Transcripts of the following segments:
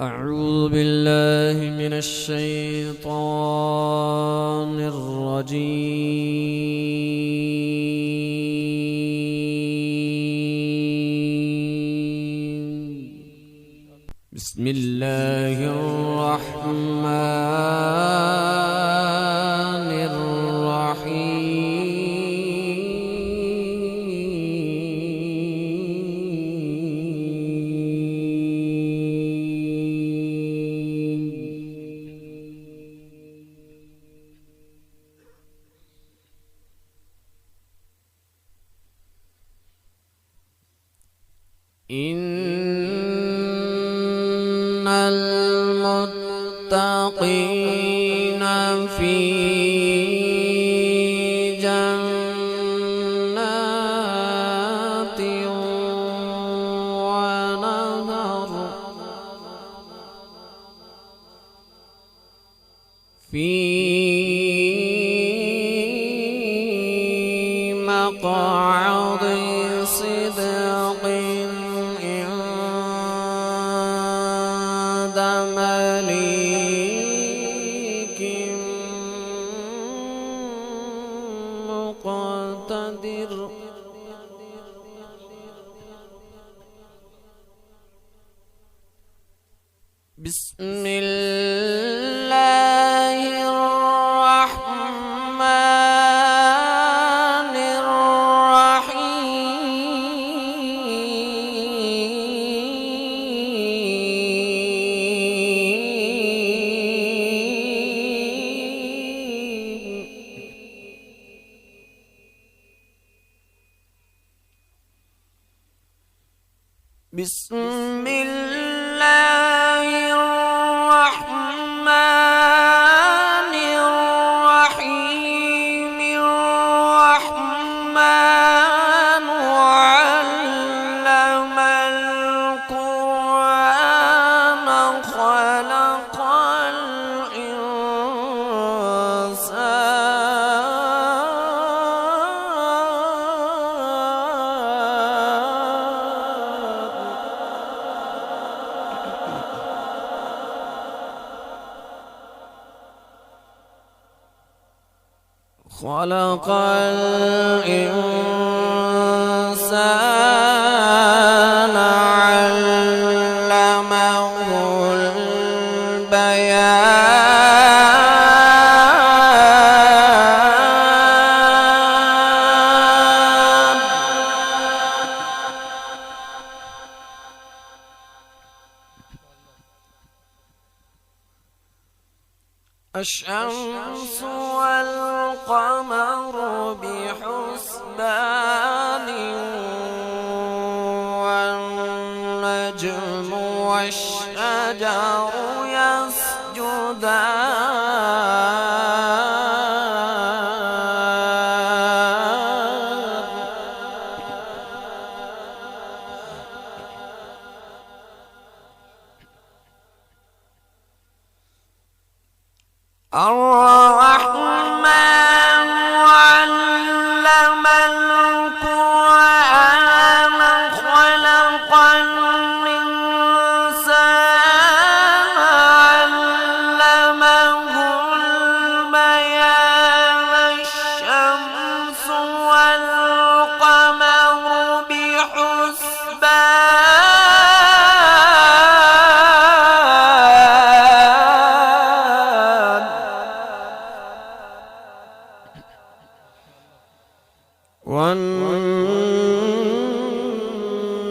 أعوذ بالله من الشيطان الرجيم. بسم الله الرحمن الرحيم. إن المتقين في جنات ونهر في مقعد صدق عند مليك مقتدر. بسم الله الرحمن الرحيم. بسم الله الرحمن الرحيم. الرحمن علم القرآن خلق الإنسان علمه البيان. الشمس والقمر بحسبان والنجم والشجر يسجدان. الرحمن علم القرآن خلق الإنسان علمه البيان. الشمس والقمر بحسبان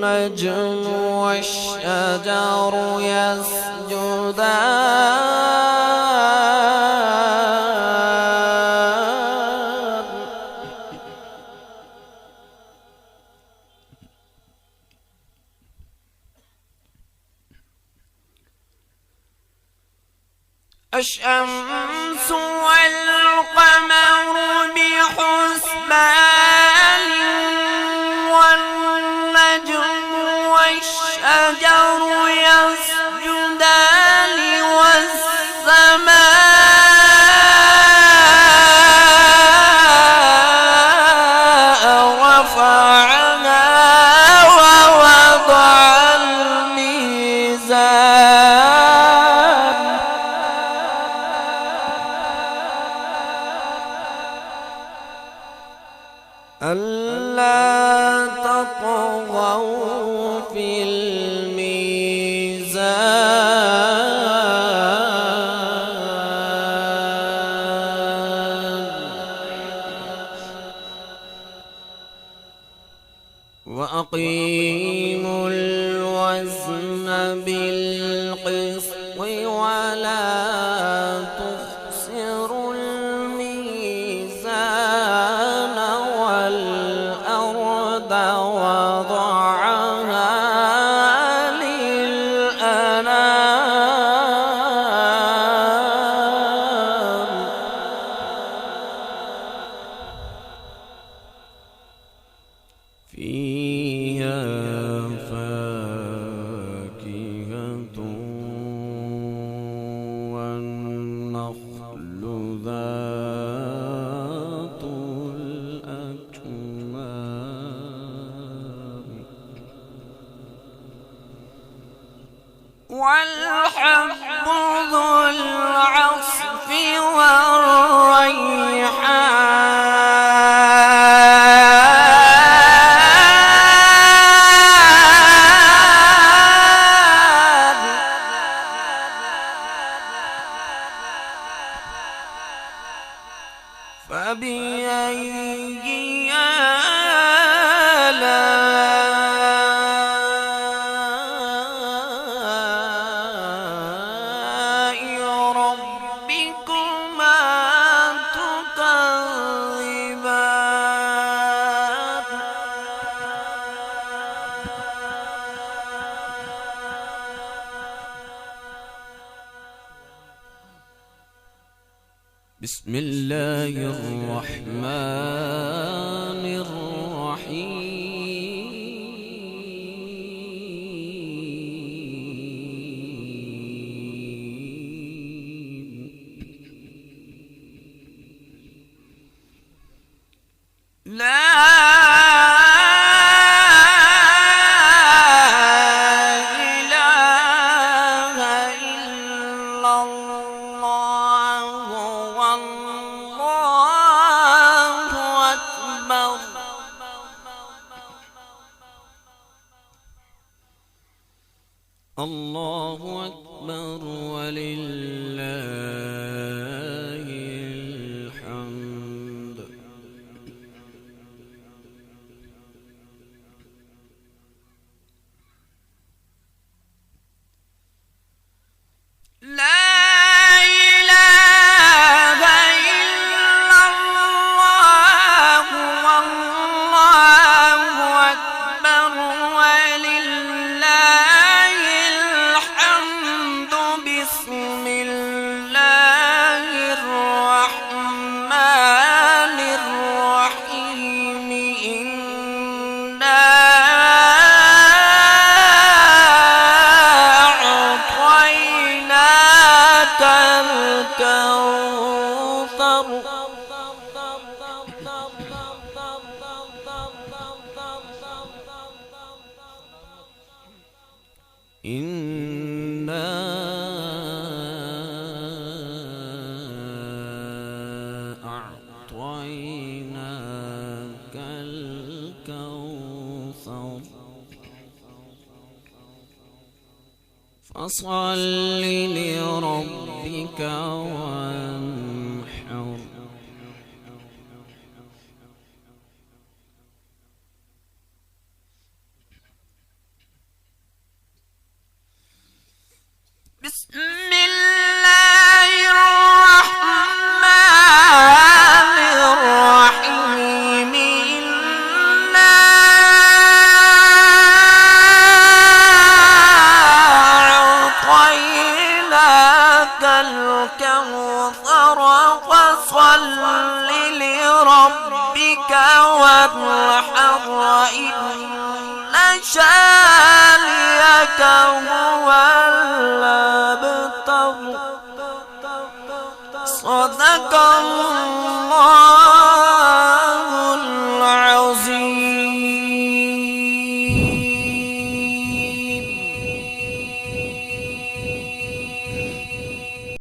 والنجم والشجر يسجدان. الشمس والقمر بحسبان والنجم والشجر يسجدان. والسماء رفعها ووضع الميزان. وأقيموا الوزن بالقسط ولا تخسروا الميزان والأرض وضعها للأنام فيها فاكهة والنخل ذات الأكمام والحب ذو العصف والريحان فبأي آلاء ربكما تكذبان بسم الله الرحمن الرحيم لا إله إلا الله والله أكبر الله أكبر ولله الحمد لا إله إلا الله والله أكبر ولله الحمد بسم الله الرحمن الرحيم إنا أعطيناك الكوثر إنا أعطيناك الكوثر فصل لربك وانحر بسم الله الرحمن الرحيم إنا أعطيناك الكوثر فصل لربك وانحر إن شانئك هو الأبتر صدق الله